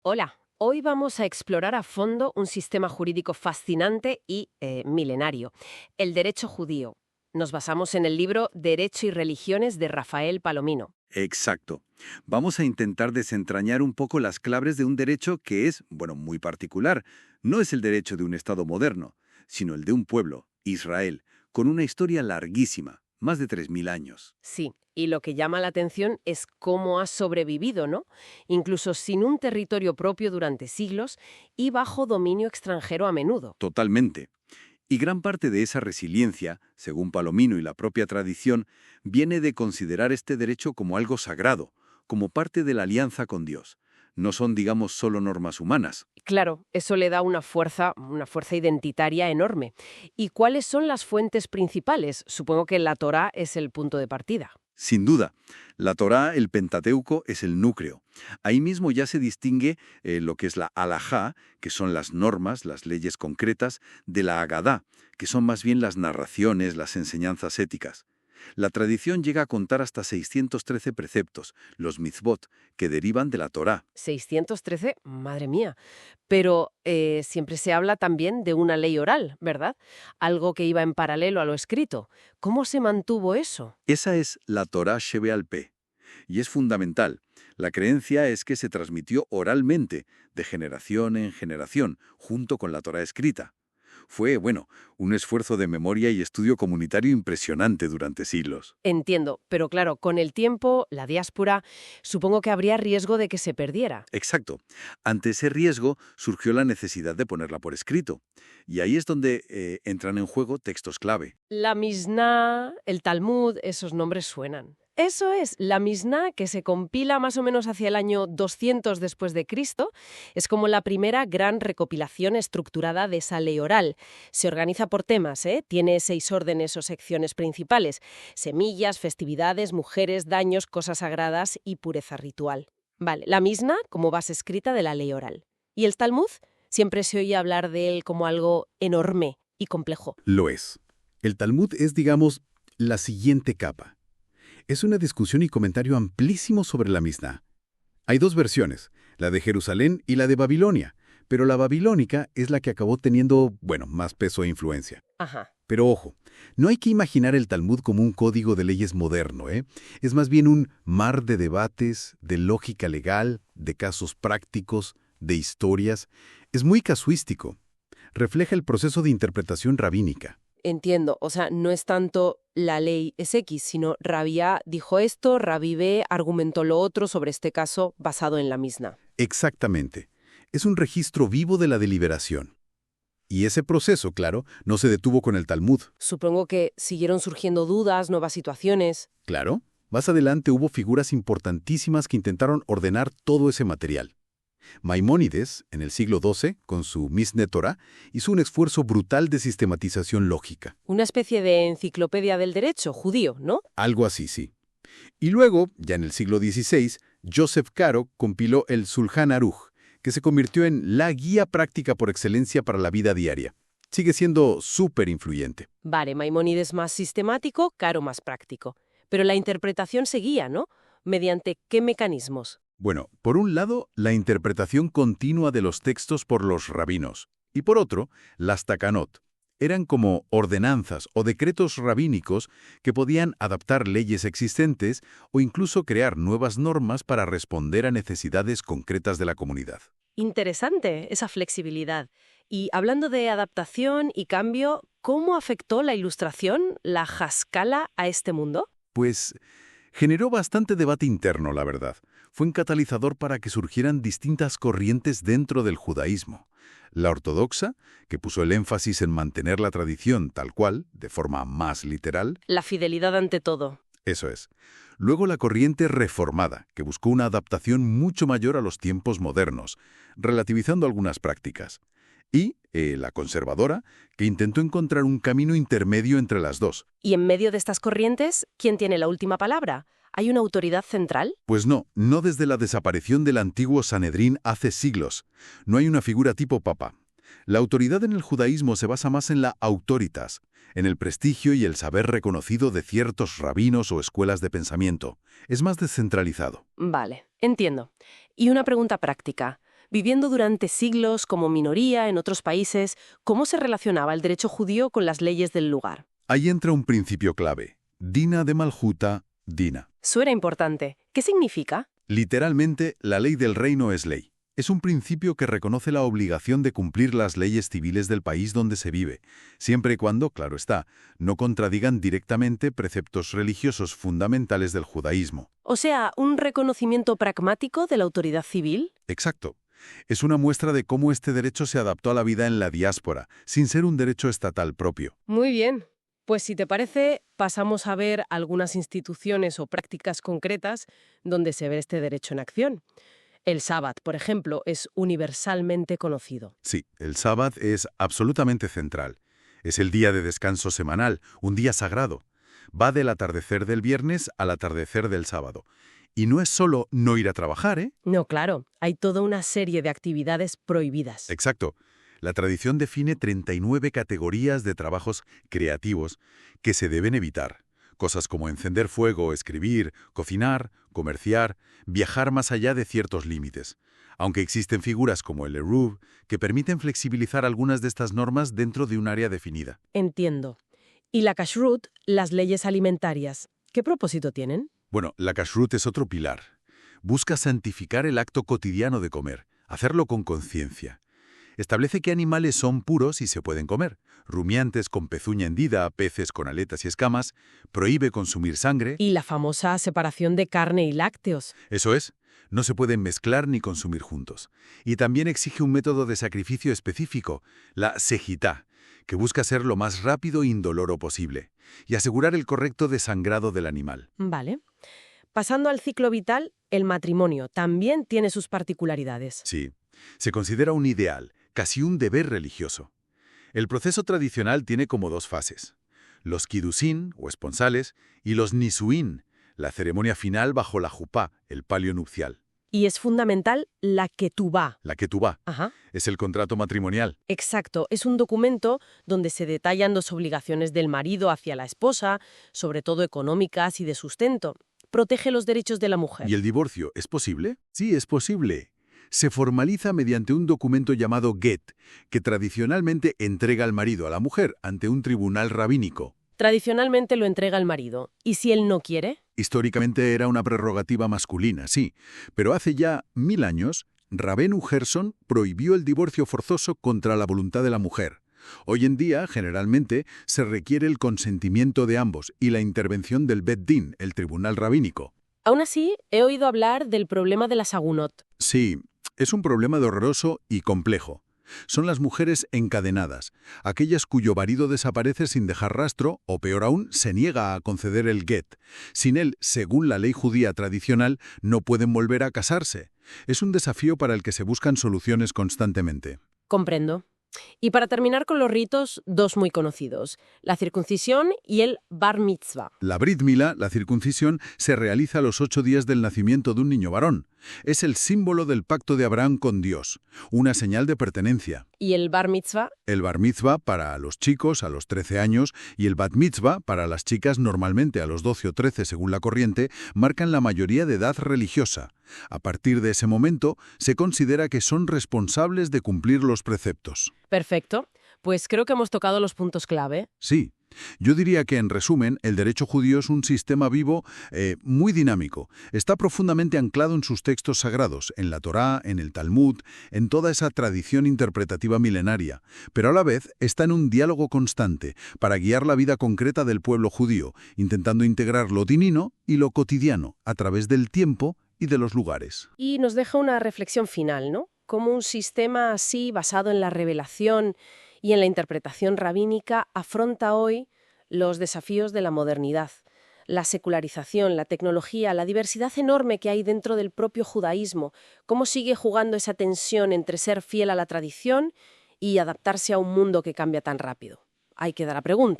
Hola, hoy vamos a explorar a fondo un sistema jurídico fascinante y milenario, el derecho judío. Nos basamos en el libro Derecho y Religiones de Rafael Palomino. Exacto. Vamos a intentar desentrañar un poco las claves de un derecho que es, bueno, muy particular. No es el derecho de un Estado moderno, sino el de un pueblo, Israel, con una historia larguísima, más de 3000 años. Sí, y lo que llama la atención es cómo ha sobrevivido, ¿no? Incluso sin un territorio propio durante siglos y bajo dominio extranjero a menudo. Totalmente. Y gran parte de esa resiliencia, según Palomino y la propia tradición, viene de considerar este derecho como algo sagrado, como parte de la alianza con Dios. No son, digamos, solo normas humanas. Claro, eso le da una fuerza identitaria enorme. ¿Y cuáles son las fuentes principales? Supongo que la Torá es el punto de partida. Sin duda, la Torá, el Pentateuco, es el núcleo. Ahí mismo ya se distingue lo que es la halajá, que son las normas, las leyes concretas, de la Agadá, que son más bien las narraciones, las enseñanzas éticas. La tradición llega a contar hasta 613 preceptos, los mitzvot, que derivan de la Torá. 613, madre mía. Pero siempre se habla también de una ley oral, ¿verdad? Algo que iba en paralelo a lo escrito. ¿Cómo se mantuvo eso? Esa es la Torá Shebe Peh, y es fundamental. La creencia es que se transmitió oralmente, de generación en generación, junto con la Torá escrita. Fue, bueno, un esfuerzo de memoria y estudio comunitario impresionante durante siglos. Entiendo, pero claro, con el tiempo, la diáspora, supongo que habría riesgo de que se perdiera. Exacto. Ante ese riesgo surgió la necesidad de ponerla por escrito. Y ahí es donde entran en juego textos clave. La Misná, el Talmud, esos nombres suenan. Eso es, la Misná, que se compila más o menos hacia el año 200 después de Cristo, es como la primera gran recopilación estructurada de esa ley oral. Se organiza por temas, ¿eh? Tiene 6 órdenes o secciones principales: semillas, festividades, mujeres, daños, cosas sagradas y pureza ritual. Vale, la Misná como base escrita de la ley oral. ¿Y el Talmud? Siempre se oye hablar de él como algo enorme y complejo. Lo es. El Talmud es, digamos, la siguiente capa. Es una discusión y comentario amplísimo sobre la Misná. Hay dos versiones, la de Jerusalén y la de Babilonia, pero la babilónica es la que acabó teniendo, bueno, más peso e influencia. Ajá. Pero ojo, no hay que imaginar el Talmud como un código de leyes moderno, ¿eh? Es más bien un mar de debates, de lógica legal, de casos prácticos, de historias. Es muy casuístico. Refleja el proceso de interpretación rabínica. Entiendo, o sea, no es tanto la ley es X, sino Rabia dijo esto, Rabí B argumentó lo otro sobre este caso basado en la Misna. Exactamente. Es un registro vivo de la deliberación. Y ese proceso, claro, no se detuvo con el Talmud. Supongo que siguieron surgiendo dudas, nuevas situaciones. Claro, más adelante hubo figuras importantísimas que intentaron ordenar todo ese material. Maimónides, en el siglo XII, con su Misné Torah, hizo un esfuerzo brutal de sistematización lógica. Una especie de enciclopedia del derecho judío, ¿no? Algo así, sí. Y luego, ya en el siglo XVI, Joseph Caro compiló el Sulhan Aruch, que se convirtió en la guía práctica por excelencia para la vida diaria. Sigue siendo súper influyente. Vale, Maimónides más sistemático, Caro más práctico. Pero la interpretación seguía, ¿no? ¿Mediante qué mecanismos? Bueno, por un lado, la interpretación continua de los textos por los rabinos, y por otro, las takanot. Eran como ordenanzas o decretos rabínicos que podían adaptar leyes existentes o incluso crear nuevas normas para responder a necesidades concretas de la comunidad. Interesante esa flexibilidad. Y hablando de adaptación y cambio, ¿cómo afectó la Ilustración, la Haskalah, a este mundo? Pues generó bastante debate interno, la verdad. Fue un catalizador para que surgieran distintas corrientes dentro del judaísmo. La ortodoxa, que puso el énfasis en mantener la tradición tal cual, de forma más literal. La fidelidad ante todo. Eso es. Luego la corriente reformada, que buscó una adaptación mucho mayor a los tiempos modernos, relativizando algunas prácticas. Y la conservadora, que intentó encontrar un camino intermedio entre las dos. ¿Y en medio de estas corrientes, quién tiene la última palabra? ¿Hay una autoridad central? Pues no desde la desaparición del antiguo Sanedrín hace siglos. No hay una figura tipo papa. La autoridad en el judaísmo se basa más en la autoritas, en el prestigio y el saber reconocido de ciertos rabinos o escuelas de pensamiento. Es más descentralizado. Vale, entiendo. Y una pregunta práctica. Viviendo durante siglos como minoría en otros países, ¿cómo se relacionaba el derecho judío con las leyes del lugar? Ahí entra un principio clave. Dina de Malhuta, Dina. Suena importante. ¿Qué significa? Literalmente, la ley del reino es ley. Es un principio que reconoce la obligación de cumplir las leyes civiles del país donde se vive, siempre y cuando, claro está, no contradigan directamente preceptos religiosos fundamentales del judaísmo. O sea, ¿un reconocimiento pragmático de la autoridad civil? Exacto. Es una muestra de cómo este derecho se adaptó a la vida en la diáspora, sin ser un derecho estatal propio. Muy bien. Pues si te parece, pasamos a ver algunas instituciones o prácticas concretas donde se ve este derecho en acción. El sábado, por ejemplo, es universalmente conocido. Sí, el sábado es absolutamente central. Es el día de descanso semanal, un día sagrado. Va del atardecer del viernes al atardecer del sábado. Y no es solo no ir a trabajar, ¿eh? No, claro, hay toda una serie de actividades prohibidas. Exacto. La tradición define 39 categorías de trabajos creativos que se deben evitar. Cosas como encender fuego, escribir, cocinar, comerciar, viajar más allá de ciertos límites. Aunque existen figuras como el eruv que permiten flexibilizar algunas de estas normas dentro de un área definida. Entiendo. ¿Y la kashrut, las leyes alimentarias, qué propósito tienen? Bueno, la kashrut es otro pilar. Busca santificar el acto cotidiano de comer, hacerlo con conciencia. Establece qué animales son puros y se pueden comer. Rumiantes con pezuña hendida, peces con aletas y escamas. Prohíbe consumir sangre. Y la famosa separación de carne y lácteos. Eso es. No se pueden mezclar ni consumir juntos. Y también exige un método de sacrificio específico, la sejitá, que busca ser lo más rápido e indoloro posible, y asegurar el correcto desangrado del animal. Vale. Pasando al ciclo vital, el matrimonio también tiene sus particularidades. Sí. Se considera un ideal, casi un deber religioso. El proceso tradicional tiene como dos fases. Los kidusín, o esponsales, y los nisuín, la ceremonia final bajo la jupá, el palio nupcial. Y es fundamental la ketubá. La ketubá Ajá. es el contrato matrimonial. Exacto, es un documento donde se detallan las obligaciones del marido hacia la esposa, sobre todo económicas y de sustento. Protege los derechos de la mujer. ¿Y el divorcio es posible? Sí, es posible. Se formaliza mediante un documento llamado get, que tradicionalmente entrega al marido a la mujer ante un tribunal rabínico. Tradicionalmente lo entrega el marido. ¿Y si él no quiere? Históricamente era una prerrogativa masculina, sí, pero hace ya 1000 años, Rabenu Gerson prohibió el divorcio forzoso contra la voluntad de la mujer. Hoy en día, generalmente, se requiere el consentimiento de ambos y la intervención del Bet Din, el tribunal rabínico. Aún así, he oído hablar del problema de las agunot. Sí, es un problema doloroso y complejo. Son las mujeres encadenadas, aquellas cuyo marido desaparece sin dejar rastro o, peor aún, se niega a conceder el get. Sin él, según la ley judía tradicional, no pueden volver a casarse. Es un desafío para el que se buscan soluciones constantemente. Comprendo. Y para terminar con los ritos, dos muy conocidos, la circuncisión y el bar mitzvah. La Brit Milá, la circuncisión, se realiza a los 8 días del nacimiento de un niño varón. Es el símbolo del pacto de Abraham con Dios, una señal de pertenencia. ¿Y el bar mitzvah? El bar mitzvah para los chicos a los 13 años y el bat mitzvah para las chicas normalmente a los 12 o 13 según la corriente, marcan la mayoría de edad religiosa. A partir de ese momento, se considera que son responsables de cumplir los preceptos. Perfecto. Pues creo que hemos tocado los puntos clave. Sí. Yo diría que, en resumen, el derecho judío es un sistema vivo muy dinámico. Está profundamente anclado en sus textos sagrados, en la Torá, en el Talmud, en toda esa tradición interpretativa milenaria, pero a la vez está en un diálogo constante para guiar la vida concreta del pueblo judío, intentando integrar lo divino y lo cotidiano a través del tiempo y de los lugares. Y nos deja una reflexión final, ¿no? Cómo un sistema así, basado en la revelación y en la interpretación rabínica, afronta hoy los desafíos de la modernidad, la secularización, la tecnología, la diversidad enorme que hay dentro del propio judaísmo, cómo sigue jugando esa tensión entre ser fiel a la tradición y adaptarse a un mundo que cambia tan rápido. Ahí queda la pregunta.